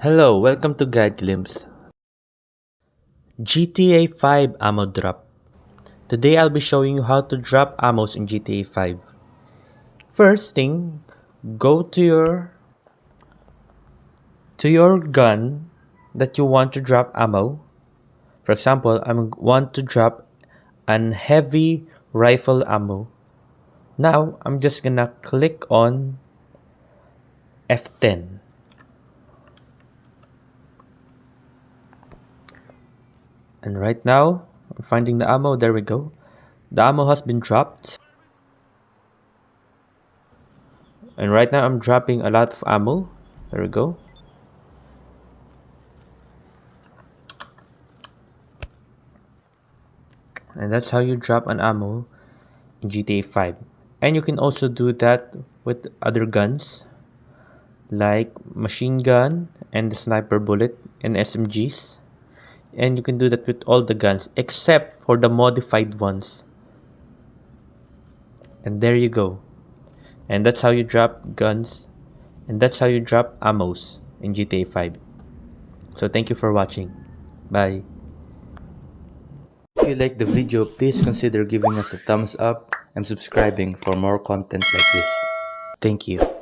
Hello, welcome to Guide Glimpse. GTA 5 Ammo Drop. Today I'll be showing you how to drop ammos in GTA 5. First thing, go to your gun that you want to drop ammo. For example, I want to drop an heavy rifle ammo. Now, I'm just gonna click on F10. And right now, I'm finding the ammo. There we go. The ammo has been dropped. And right now I'm dropping a lot of ammo. There we go. And that's how you drop an ammo in GTA 5. And you can also do that with other guns like machine gun and the sniper bullet and SMGs. And you can do that with all the guns except for the modified ones. And there you go. And that's how you drop guns, and that's how you drop ammos in GTA 5. So thank you for watching. Bye. If you like the video, please consider giving us a thumbs up and subscribing for more content like this. Thank you.